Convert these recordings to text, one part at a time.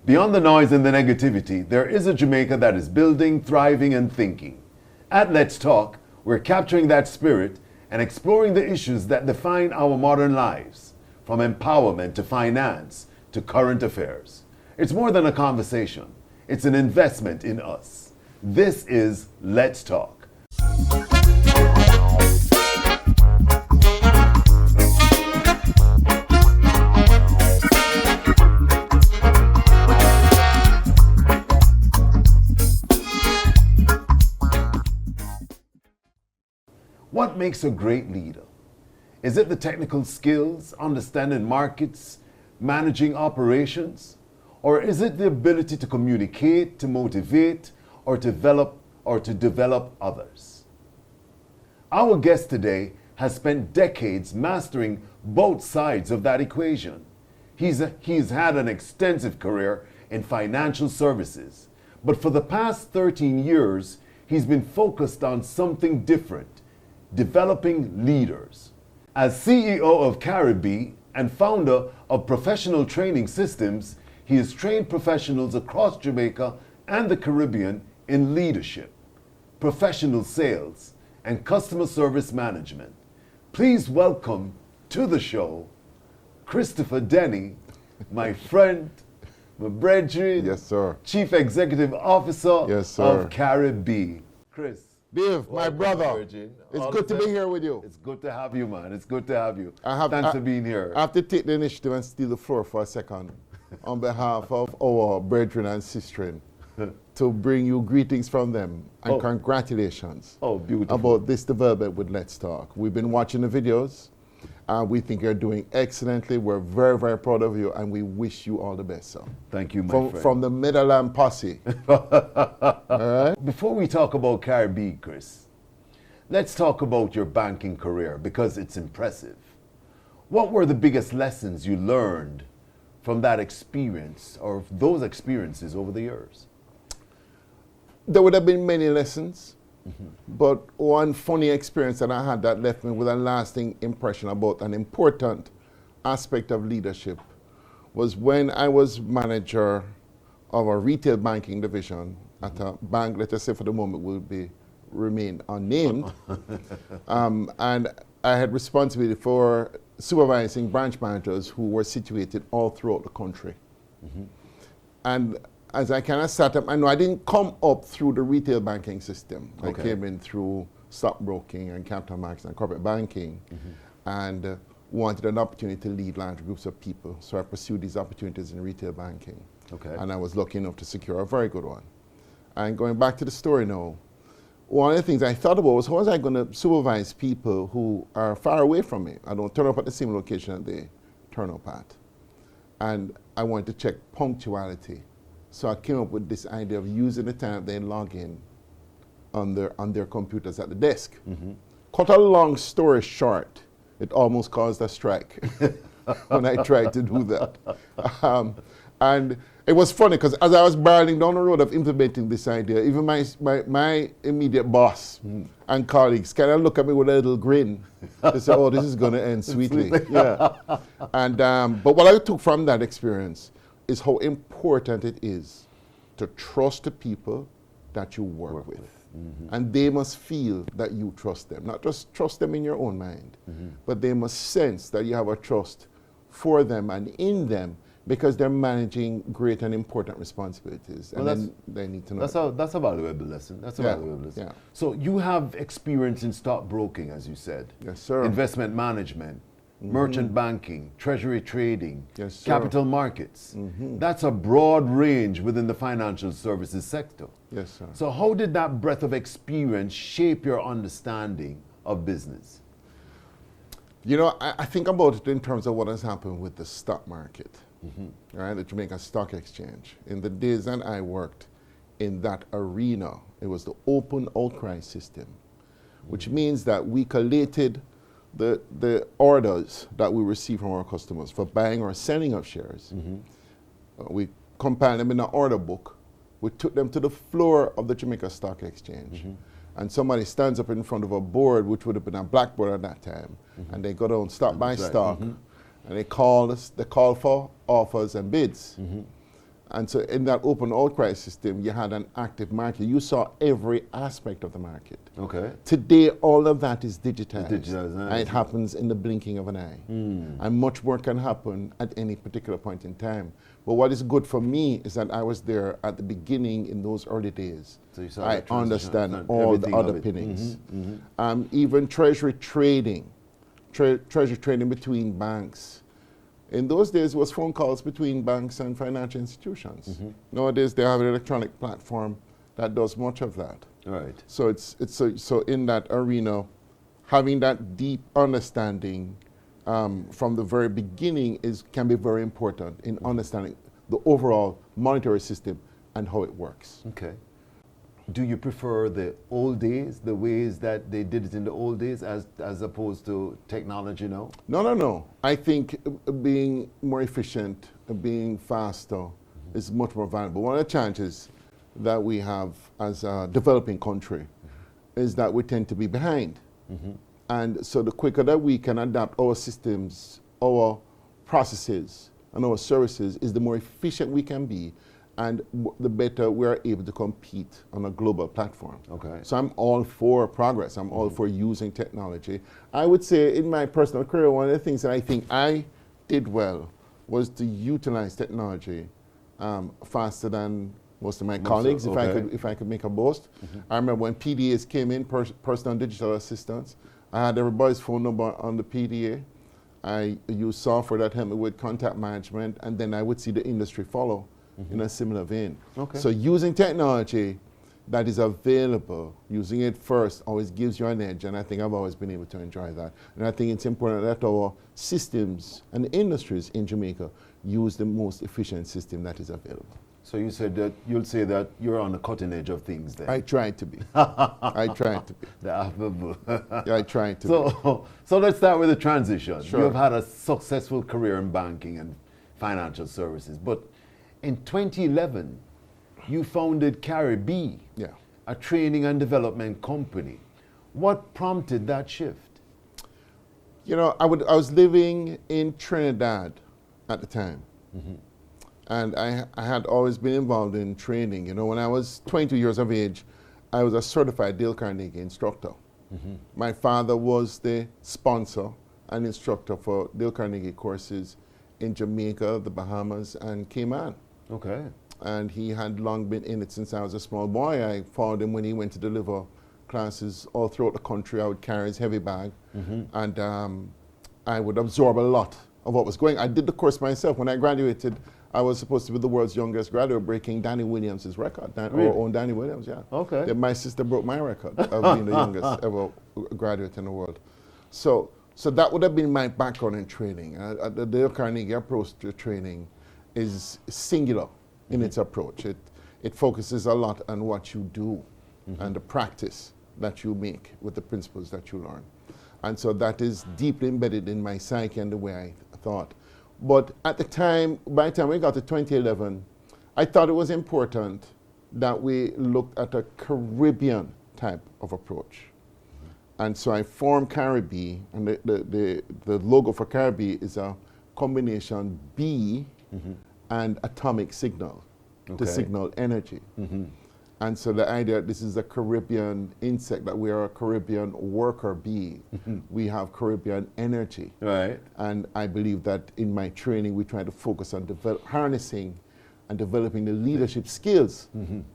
Beyond the noise and the negativity, there is a Jamaica that is building, thriving, and thinking. At Let's Talk, we're capturing that spirit and exploring the issues that define our modern lives, from empowerment to finance to current affairs. It's more than a conversation. It's an investment in us. This is Let's Talk. What makes a great leader? Is it the technical skills, understanding markets, managing operations? Or is it the ability to communicate, to motivate, or to develop others? Our guest today has spent decades mastering both sides of that equation. He's had an extensive career in financial services, but for the past 13 years, he's been focused on something different: developing leaders. As CEO of CariBee and founder of Professional Training Systems, he has trained professionals across Jamaica and the Caribbean in leadership, professional sales, and customer service management. Please welcome to the show, Christopher Denny, my friend, my brethren, yes, sir. Chief Executive Officer Yes, sir. of CariBee. Chris. Dave, my brother, it's good to be here with you. It's good to have you, man. It's good to have you. Thanks for being here. I have to take the initiative and steal the floor for a second on behalf of our brethren and sistren to bring you greetings from them and congratulations beautiful. about this development with Let's Talk. We've been watching the videos. We think you're doing excellently. We're very, very proud of you, and we wish you all the best, sir. Thank you, my friend. From the Midland posse. All right? Before we talk about CariBee, Chris, let's talk about your banking career because it's impressive. What were the biggest lessons you learned from that experience or those experiences over the years? There would have been many lessons. But one funny experience that I had that left me with a lasting impression about an important aspect of leadership was when I was manager of a retail banking division at a bank, let us say for the moment will remain unnamed. And I had responsibility for supervising branch managers who were situated all throughout the country. And as I kind of sat up, I know I didn't come up through the retail banking system. I came in through stockbroking and capital markets and corporate banking and wanted an opportunity to lead large groups of people. So I pursued these opportunities in retail banking. And I was lucky enough to secure a very good one. And going back to the story now, one of the things I thought about was how was I going to supervise people who are far away from me? I don't turn up at the same location that they turn up at. And I wanted to check punctuality. So I came up with this idea of using the time they log in on their computers at the desk. Cut a long story short, it almost caused a strike when I tried to do that. And it was funny because as I was barreling down the road of implementing this idea, even my immediate boss and colleagues kind of look at me with a little grin. They say, oh, this is going to end sweetly. Yeah. And, but what I took from that experience is how important it is to trust the people that you work with. And they must feel that you trust them. Not just trust them in your own mind, but they must sense that you have a trust for them and in them because they're managing great and important responsibilities. Well, and then they need to know. That's a valuable lesson. That's a valuable lesson. Yeah. So you have experience in stockbroking, as you said. Yes, sir. Investment management. Merchant banking, treasury trading, yes, capital markets. That's a broad range within the financial services sector. Yes, sir. So how did that breadth of experience shape your understanding of business? You know, I think about it in terms of what has happened with the stock market, right? The Jamaica Stock Exchange. In the days that I worked in that arena, it was the open outcry system, which means that we collated the orders that we receive from our customers for buying or selling of shares. We compiled them in an order book. We took them to the floor of the Jamaica Stock Exchange. And somebody stands up in front of a board, which would have been a blackboard at that time, and they go down stock by stock, and they call for offers and bids. And so in that open outcry system, you had an active market. You saw every aspect of the market. Okay. Today, all of that is digitized. Digitized, And it happens in the blinking of an eye. And much more can happen at any particular point in time. But what is good for me is that I was there at the beginning in those early days. So you saw I that transition, understand all the everything of it. underpinnings. Even treasury trading, treasury trading between banks. In those days, it was phone calls between banks and financial institutions. Nowadays, they have an electronic platform that does much of that. Right. So so in that arena, having that deep understanding from the very beginning can be very important in understanding the overall monetary system and how it works. Okay. Do you prefer the old days, the ways that they did it in the old days, as opposed to technology now? No. I think being more efficient, being faster is much more valuable. One of the challenges that we have as a developing country is that we tend to be behind. And so the quicker that we can adapt our systems, our processes, and our services, is the more efficient we can be, and the better we're able to compete on a global platform. Okay. So I'm all for progress. I'm all for using technology. I would say in my personal career, one of the things that I think I did well was to utilize technology faster than most of my colleagues, if I could make a boast. I remember when PDAs came in, personal digital assistants, I had everybody's phone number on the PDA. I used software that helped me with contact management, and then I would see the industry follow in a similar vein. Okay. So using technology that is available, using it first always gives you an edge, and I think I've always been able to enjoy that. And I think it's important that our systems and industries in Jamaica use the most efficient system that is available. So you said that you'll say that you're on the cutting edge of things then. I try to be. I try to be. The affable. I try to be. So let's start with the transition. Sure. You've had a successful career in banking and financial services, but in 2011, you founded CariBee, a training and development company. What prompted that shift? You know, I was living in Trinidad at the time. And I had always been involved in training. You know, when I was 22 years of age, I was a certified Dale Carnegie instructor. My father was the sponsor and instructor for Dale Carnegie courses in Jamaica, the Bahamas, and Cayman. Okay. And he had long been in it since I was a small boy. I followed him when he went to deliver classes all throughout the country. I would carry his heavy bag, and I would absorb a lot of what was going. I did the course myself. When I graduated, I was supposed to be the world's youngest graduate, breaking Danny Williams' record. Really? Our own Danny Williams, yeah. Okay. Yeah, my sister broke my record of being the youngest ever graduate in the world. So that would have been my background in training. The Dale Carnegie approach to training is singular in its approach. It focuses a lot on what you do and the practice that you make with the principles that you learn. And so that is deeply embedded in my psyche and the way I thought. But at the time, by the time we got to 2011, I thought it was important that we looked at a Caribbean type of approach. And so I formed CariBee, and the logo for CariBee is a combination B and atomic signal to signal energy. And so the idea, this is a Caribbean insect, that we are a Caribbean worker bee. We have Caribbean energy. Right. And I believe that in my training, we try to focus on harnessing and developing the leadership skills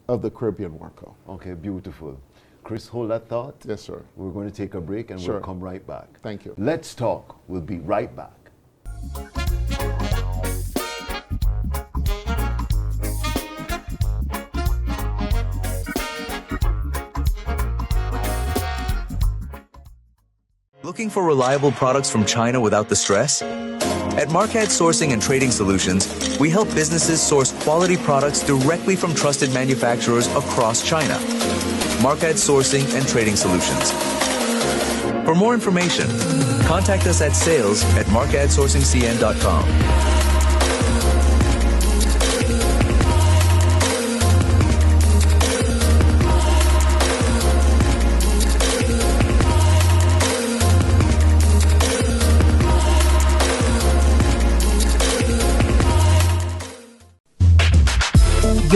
of the Caribbean worker. Okay, beautiful. Chris, hold that thought. Yes, sir. We're going to take a break and we'll come right back. Thank you. Let's talk. We'll be right back. Looking for reliable products from China without the stress? At Marquette Sourcing and Trading Solutions, we help businesses source quality products directly from trusted manufacturers across China. Marquette Sourcing and Trading Solutions. For more information, contact us at sales@marquettesourcingcn.com.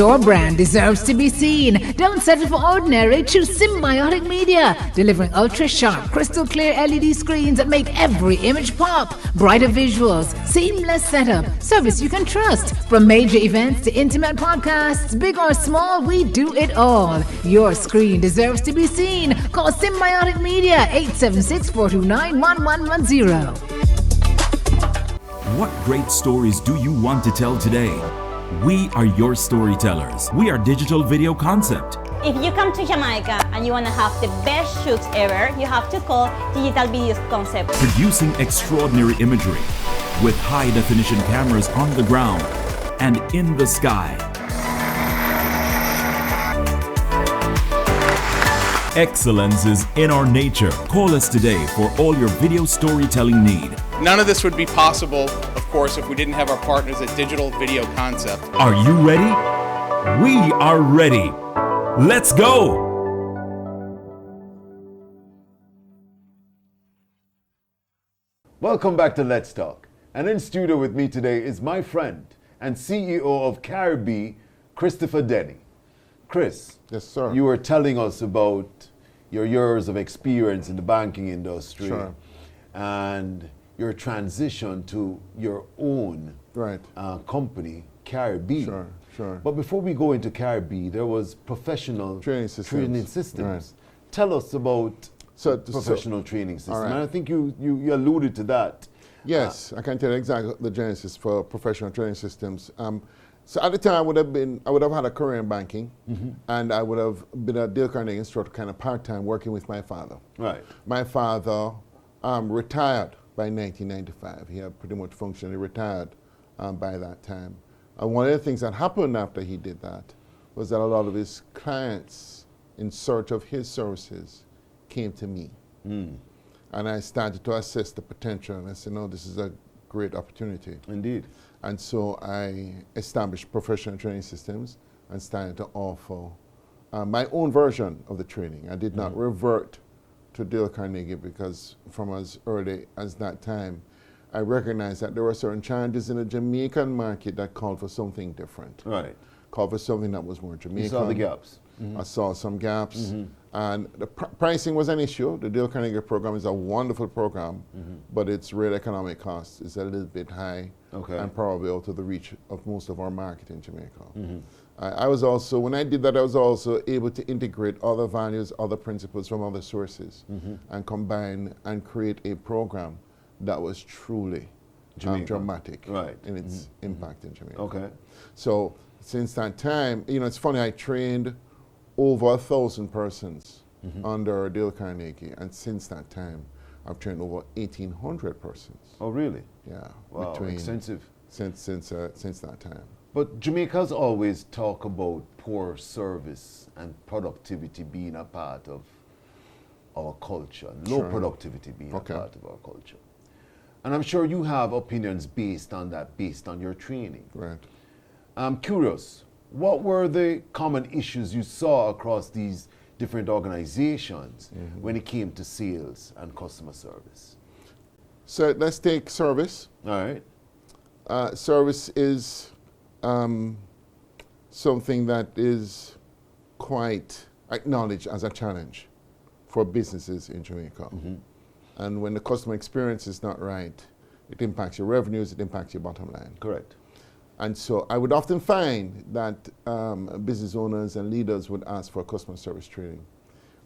Your brand deserves to be seen. Don't settle for ordinary. Choose Symbiotic Media, delivering ultra-sharp, crystal-clear LED screens that make every image pop. Brighter visuals, seamless setup, service you can trust. From major events to intimate podcasts, big or small, we do it all. Your screen deserves to be seen. Call Symbiotic Media, 876-429-1110. What great stories do you want to tell today? We are your storytellers. We are Digital Video Concept. If you come to Jamaica and you want to have the best shoots ever, you have to call Digital Video Concept. Producing extraordinary imagery with high-definition cameras on the ground and in the sky. Excellence is in our nature. Call us today for all your video storytelling need. None of this would be possible, of course, if we didn't have our partners at Digital Video Concept. Are you ready? We are ready. Let's go! Welcome back to Let's Talk. And in studio with me today is my friend and CEO of CariBee, Christopher Denny. Chris, Yes, sir. you were telling us about your years of experience in the banking industry. Sure. And your transition to your own Right. company, CariBee. Sure, sure. But before we go into CariBee, there was professional Training systems. Right. Tell us about So- professional training system. all right. And I think you alluded to that. Yes, I can tell you exactly the genesis for professional training systems. So at the time, I would have had a career in banking, and I would have been a Dale Carnegie instructor, kind of part-time, working with my father. Right. My father retired by 1995. He had pretty much functionally retired by that time. And one of the things that happened after he did that was that a lot of his clients in search of his services came to me. And I started to assess the potential, and I said, no, this is a great opportunity. Indeed. And so I established professional training systems and started to offer my own version of the training. I did not revert to Dale Carnegie because from as early as that time, I recognized that there were certain challenges in the Jamaican market that called for something different. Right. Called for something that was more Jamaican. You saw the gaps. I saw some gaps. And the pricing was an issue. The Dale Carnegie program is a wonderful program, but its real economic cost is a little bit high and probably out of the reach of most of our market in Jamaica. I was also, when I did that, I was also able to integrate other values, other principles from other sources and combine and create a program that was truly dramatic in its impact in Jamaica. Okay. So since that time, you know, it's funny, I trained over 1,000 persons under Dale Carnegie, and since that time, I've trained over 1,800 persons. Oh, really? Yeah. Wow, extensive. Since that time. But Jamaicans always talk about poor service and productivity being a part of our culture, low productivity being a part of our culture. And I'm sure you have opinions based on that, based on your training. Right. I'm curious, what were the common issues you saw across these different organizations when it came to sales and customer service? So let's take service. All right. Service is something that is quite acknowledged as a challenge for businesses in Jamaica. And when the customer experience is not right, it impacts your revenues, it impacts your bottom line. Correct. And so I would often find that business owners and leaders would ask for customer service training.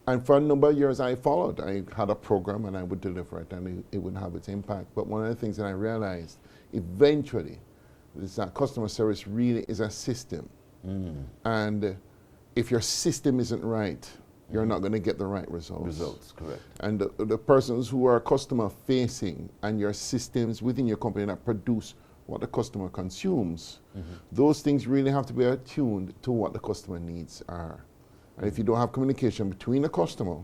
And for a number of years I followed. I had a program and I would deliver it and it would have its impact. But one of the things that I realized eventually is that customer service really is a system. And if your system isn't right, you're not going to get the right results. Results, correct. And the persons who are customer facing and your systems within your company that produce what the customer consumes, those things really have to be attuned to what the customer needs are. And if you don't have communication between the customer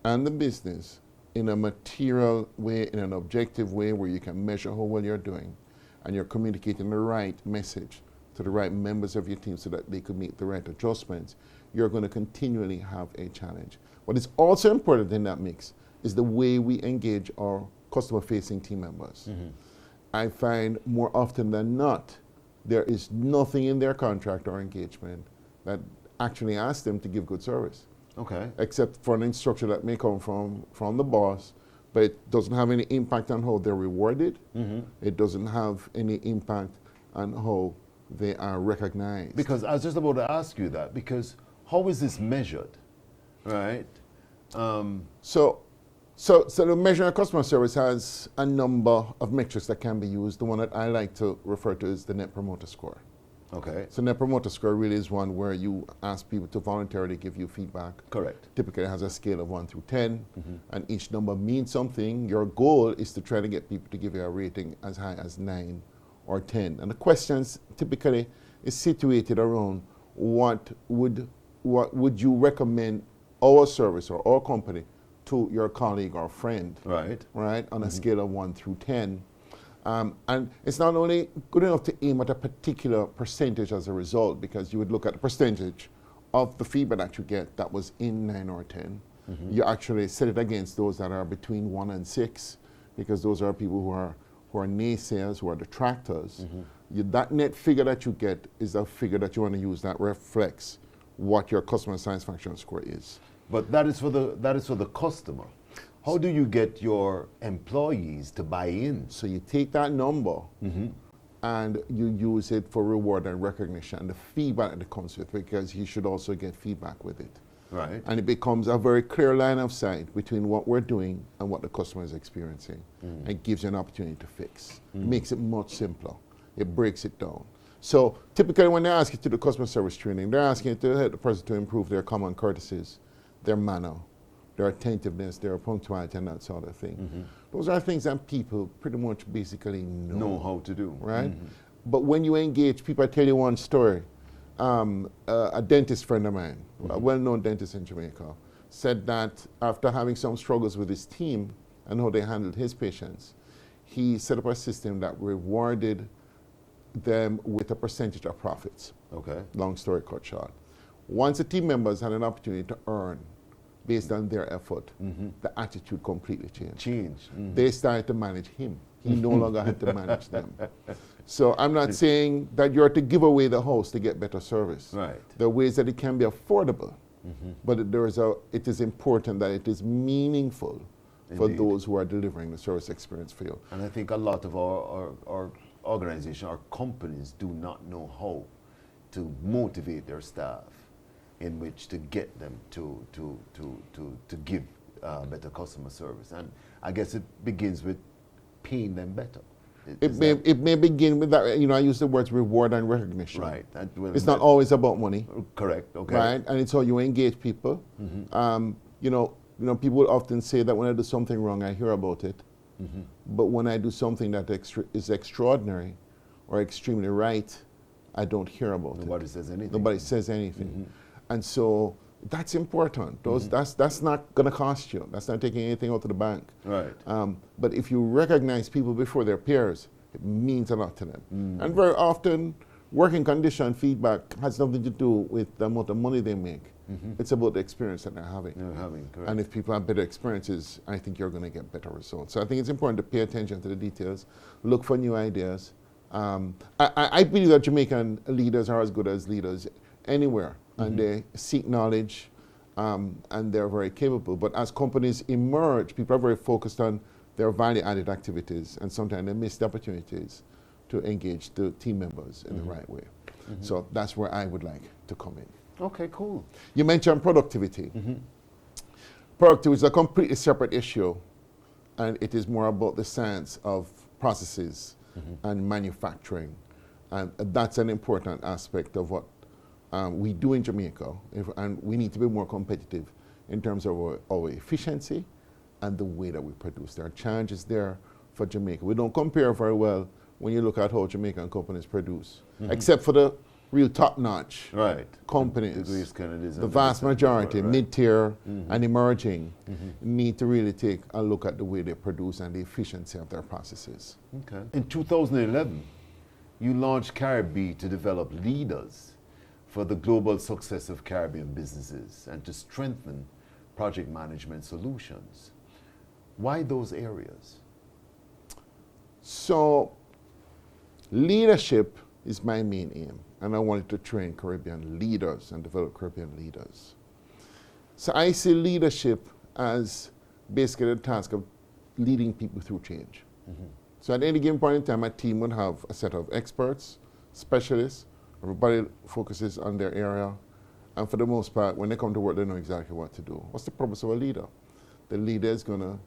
and the business in a material way, in an objective way where you can measure how well you're doing, and you're communicating the right message to the right members of your team so that they could make the right adjustments, you're going to continually have a challenge. What is also important in that mix is the way we engage our customer-facing team members. I find more often than not there is nothing in their contract or engagement that actually asks them to give good service. Okay. Except for an instruction that may come from the boss, but it doesn't have any impact on how they're rewarded. It doesn't have any impact on how they are recognized. Because I was just about to ask you that, because how is this measured, right? So the measuring of customer service has a number of metrics that can be used. The one that I like to refer to is the Net Promoter Score. Okay. So Net Promoter Score really is one where you ask people to voluntarily give you feedback. Correct. Typically it has a scale of 1 through 10, and each number means something. Your goal is to try to get people to give you a rating as high as 9 or 10. And the questions typically is situated around what would you recommend our service or our company to your colleague or friend, Right. on a scale of 1 through 10. And it's not only good enough to aim at a particular percentage as a result, because you would look at the percentage of the feedback that you get that was in 9 or 10. You actually set it against those that are between 1 and 6, because those are people who are naysayers, who are detractors. That net figure that you get is a figure that you want to use that reflects what your customer satisfaction score is. But that is for the customer. How do you get your employees to buy in? So you take that number and you use it for reward and recognition, the feedback that comes with it, because you should also get feedback with it. Right. And it becomes a very clear line of sight between what we're doing and what the customer is experiencing. It gives you an opportunity to fix. It makes it much simpler. It breaks it down. So typically when they ask you to do customer service training, they're asking you to help the person to improve their common courtesies, their manner, their attentiveness, their punctuality, and that sort of thing. Those are things that people pretty much basically Know how to do. right? But when you engage people, I tell you one story. A dentist friend of mine, a well-known dentist in Jamaica, said that after having some struggles with his team and how they handled his patients, he set up a system that rewarded them with a percentage of profits. Okay. Long story cut short. Once the team members had an opportunity to earn based on their effort, the attitude completely changed. They started to manage him. He no longer had to manage them. So I'm not saying that you're to give away the house to get better service. Right. There are ways that it can be affordable, but it is important that it is meaningful for Indeed. those who are delivering the service experience for you. And I think a lot of our organization, our companies do not know how to motivate their staff in which to get them to give better customer service. And I guess it begins with paying them better. It may begin with that, I use the words reward and recognition. Right. It's not always about money. Correct. Okay. Right, and it's how you engage people. People will often say that when I do something wrong, I hear about it. But when I do something that is extraordinary or extremely right, I don't hear about it. Nobody says anything. Nobody says anything. And so that's important. That's not going to cost you. That's not taking anything out of the bank. Right. But if you recognize people before their peers, it means a lot to them. And very often, working condition feedback has nothing to do with the amount of money they make. It's about the experience that they're having. Correct. And if people have better experiences, I think you're going to get better results. So I think it's important to pay attention to the details, look for new ideas. I believe that Jamaican leaders are as good as leaders anywhere, and they seek knowledge, and they're very capable. But as companies emerge, people are very focused on their value-added activities, and sometimes they miss the opportunities to engage the team members in the right way. So that's where I would like to come in. Okay, cool. You mentioned productivity. Productivity is a completely separate issue, and it is more about the science of processes and manufacturing. And that's an important aspect of what we do in Jamaica, and we need to be more competitive in terms of our efficiency and the way that we produce. There are challenges there for Jamaica. We don't compare very well when you look at how Jamaican companies produce, except for the real top-notch companies. The vast majority, mid-tier and emerging, need to really take a look at the way they produce and the efficiency of their processes. Okay. In 2011, you launched CariBee to develop leaders for the global success of Caribbean businesses and to strengthen project management solutions. Why those areas? So, leadership is my main aim. And I wanted to train Caribbean leaders and develop Caribbean leaders. So I see leadership as basically the task of leading people through change. So at any given point in time, my team would have a set of experts, specialists, everybody focuses on their area, and for the most part, when they come to work, they know exactly what to do. What's the purpose of a leader? The leader is going to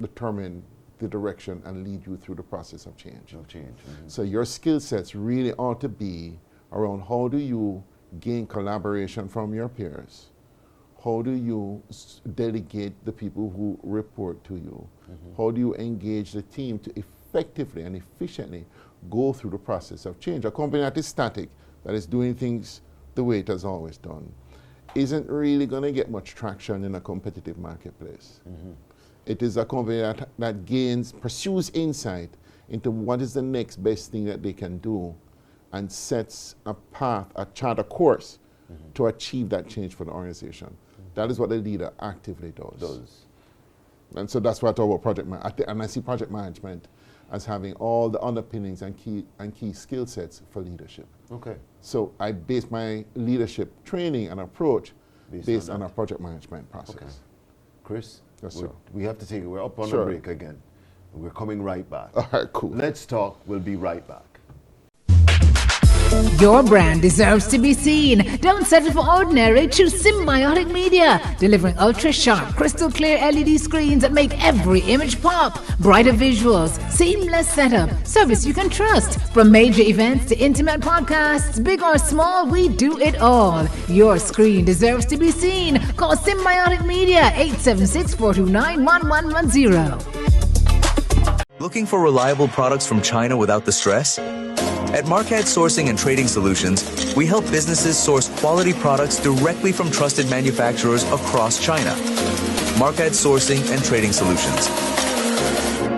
determine the direction and lead you through the process of change. So your skill sets really ought to be around how do you gain collaboration from your peers? How do you delegate the people who report to you? How do you engage the team to effectively and efficiently go through the process of change? A company that is static, that is doing things the way it has always done, isn't really going to get much traction in a competitive marketplace. It is a company that pursues insight into what is the next best thing that they can do and sets a path, a course to achieve that change for the organization. That is what the leader actively does. And so that's why I talk about project management. And I see project management as having all the underpinnings and key skill sets for leadership. Okay. So I base my leadership training and approach based on our project management process. Okay. Chris? Yes, sir. We have to take it. We're up on Sure. a break again. We're coming right back. All right, cool. Let's talk. We'll be right back. Your brand deserves to be seen. Don't settle for ordinary. Choose Symbiotic Media, delivering ultra-sharp, crystal clear LED screens that make every image pop. Brighter visuals, seamless setup, service you can trust. From major events to intimate podcasts, big or small, we do it all. Your screen deserves to be seen. Call Symbiotic Media, 876-429-1110. Looking for reliable products from China without the stress? At Marquette Sourcing and Trading Solutions, we help businesses source quality products directly from trusted manufacturers across China. Marquette Sourcing and Trading Solutions.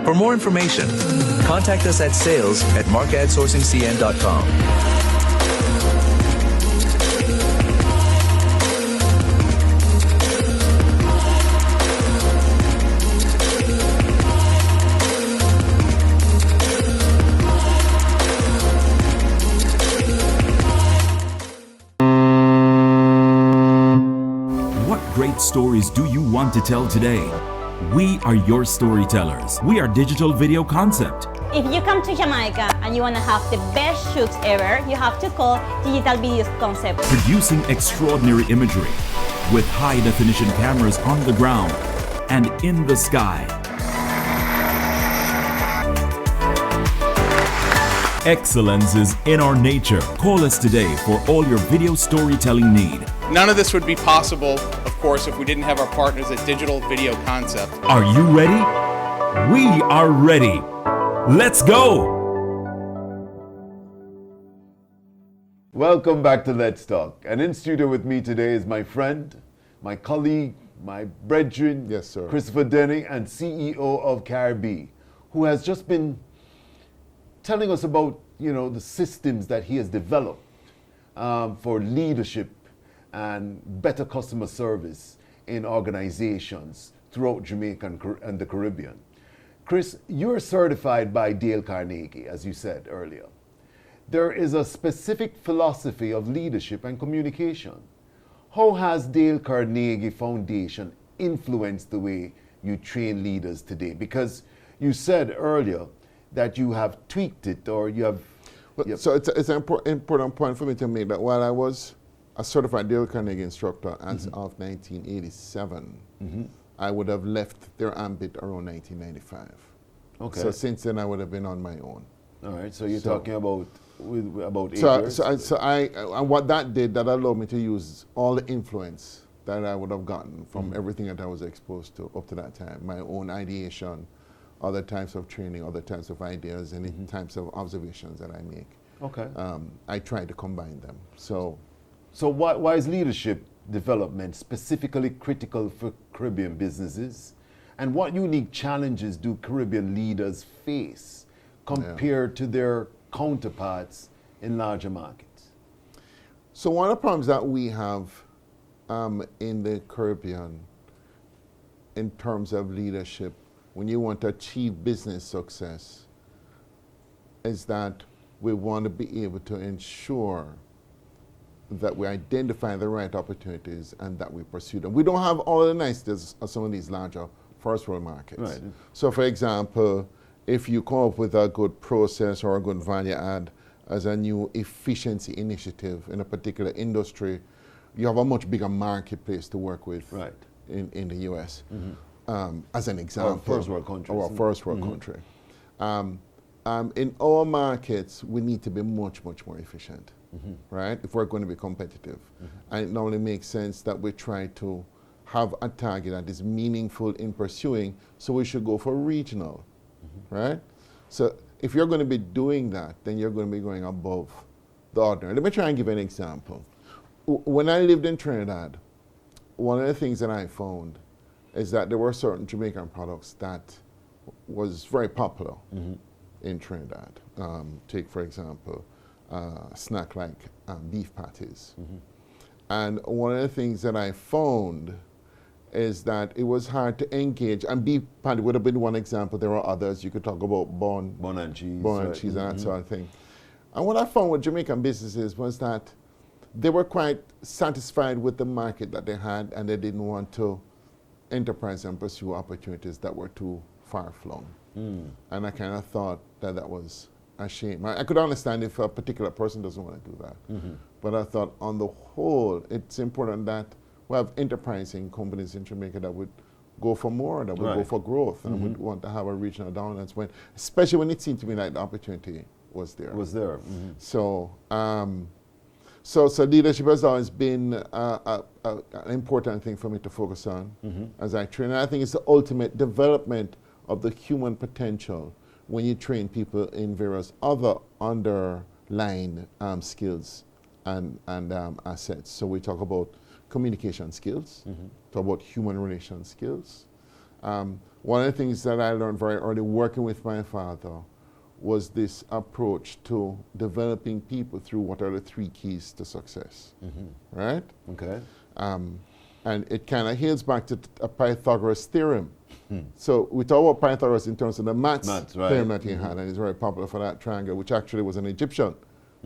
For more information, contact us at sales@marquettesourcingcn.com. Great stories do you want to tell today? We are your storytellers. We are Digital Video Concept. If you come to Jamaica and you want to have the best shoots ever, you have to call Digital Video Concept. Producing extraordinary imagery with high-definition cameras on the ground and in the sky. Excellence is in our nature. Call us today for all your video storytelling need. None of this would be possible, of course, if we didn't have our partners at Digital Video Concept. Are you ready? We are ready. Let's go! Welcome back to Let's Talk. And in studio with me today is my friend, my colleague, my brethren, Yes, sir. Christopher Denny, and CEO of CariBee, who has just been telling us about, the systems that he has developed for leadership and better customer service in organizations throughout Jamaica and the Caribbean. Chris, you're certified by Dale Carnegie, as you said earlier. There is a specific philosophy of leadership and communication. How has Dale Carnegie Foundation influenced the way you train leaders today? Because you said earlier that you have tweaked it, or you have... So it's an important point for me to make that while I was a certified Dale Carnegie instructor as of 1987, I would have left their ambit around 1995. Okay. So since then I would have been on my own. All right, so you're talking about 8 So years? and what that did, that allowed me to use all the influence that I would have gotten from everything that I was exposed to up to that time. My own ideation, other types of training, other types of ideas, and types of observations that I make. Okay. I try to combine them. So why is leadership development specifically critical for Caribbean businesses? And what unique challenges do Caribbean leaders face compared to their counterparts in larger markets? So one of the problems that we have in the Caribbean in terms of leadership, when you want to achieve business success, is that we want to be able to ensure that we identify the right opportunities and that we pursue them. We don't have all the niceties of some of these larger first world markets. Right. So for example, if you come up with a good process or a good value add as a new efficiency initiative in a particular industry, you have a much bigger marketplace to work with Right. in the US. As an example. Or first world countries. Or a first world country. In our markets, we need to be much, much more efficient, right? If we're going to be competitive. And it not only makes sense that we try to have a target that is meaningful in pursuing, so we should go for regional, right? So if you're going to be doing that, then you're going to be going above the ordinary. Let me try and give an example. When I lived in Trinidad, one of the things that I found is that there were certain Jamaican products that was very popular in Trinidad. Take, for example, a snack like beef patties. And one of the things that I found is that it was hard to engage, and beef patty would have been one example. There are others. You could talk about bun and cheese, and that sort of thing. And what I found with Jamaican businesses was that they were quite satisfied with the market that they had, and they didn't want to enterprise and pursue opportunities that were too far-flung. And I kind of thought that that was a shame. I could understand if a particular person doesn't want to do that. But I thought on the whole, it's important that we have enterprising companies in Jamaica that would go for more, that would go for growth, and would want to have a regional dominance, especially when it seemed to me like the opportunity was there. So, so leadership has always been an important thing for me to focus on as I train. And I think it's the ultimate development of the human potential when you train people in various other underlying skills and assets. So we talk about communication skills, talk about human relation skills. One of the things that I learned very early working with my father was this approach to developing people through what are the 3 keys to success, right? Okay. And it kind of heals back to a Pythagoras theorem. So we talk about Pythagoras in terms of the maths theorem that he had, and he's very popular for that triangle, which actually was an Egyptian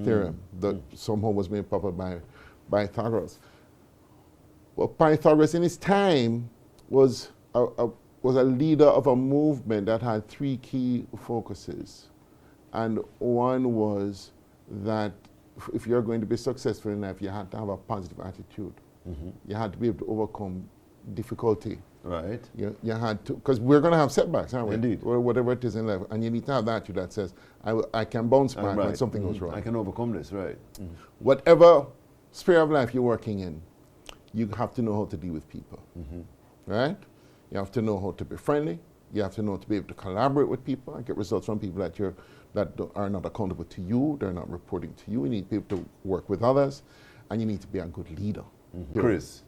theorem that somehow was made popular by Pythagoras. Well, Pythagoras in his time was a leader of a movement that had 3 key focuses. And one was that if you're going to be successful in life, you had to have a positive attitude. You had to be able to overcome difficulty. Right. You had to, because we're going to have setbacks, aren't we? Indeed. Or whatever it is in life. And you need to have that attitude that says, I can bounce back when something goes wrong. I can overcome this, right. Whatever sphere of life you're working in, you have to know how to deal with people, right? You have to know how to be friendly. You have to know how to be able to collaborate with people and get results from people that are not accountable to you, they're not reporting to you. You need people to work with others, and you need to be a good leader. Chris,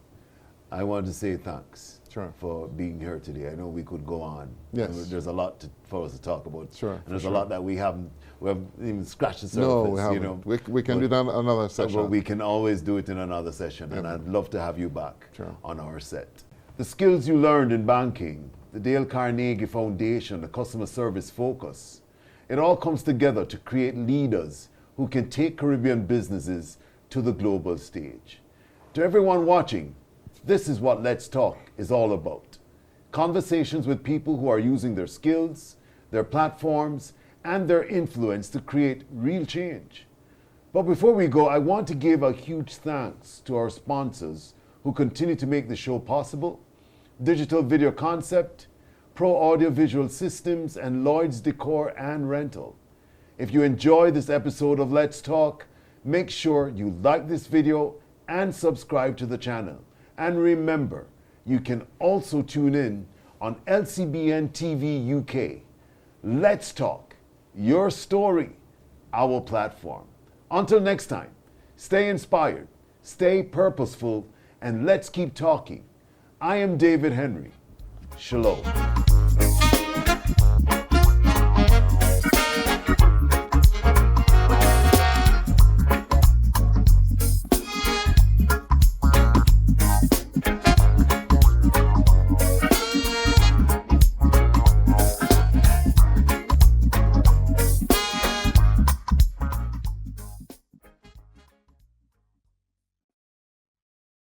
I want to say thanks for being here today. I know we could go on. Yes. There's a lot for us to talk about. Sure. And there's a lot that we haven't even scratched the surface. No, we haven't. You know. We can do that another session. But we can always do it in another session, and I'd love to have you back on our set. The skills you learned in banking, the Dale Carnegie Foundation, the customer service focus, it all comes together to create leaders who can take Caribbean businesses to the global stage. To everyone watching, this is what Let's Talk is all about. Conversations with people who are using their skills, their platforms, and their influence to create real change. But before we go, I want to give a huge thanks to our sponsors who continue to make the show possible: Digital Video Concept, Pro Audio Visual Systems, and Lloyd's Decor and Rental. If you enjoy this episode of Let's Talk, make sure you like this video and subscribe to the channel. And remember, you can also tune in on LCBN TV UK. Let's Talk, your story, our platform. Until next time, stay inspired, stay purposeful, and let's keep talking. I am David Henry. Shalom.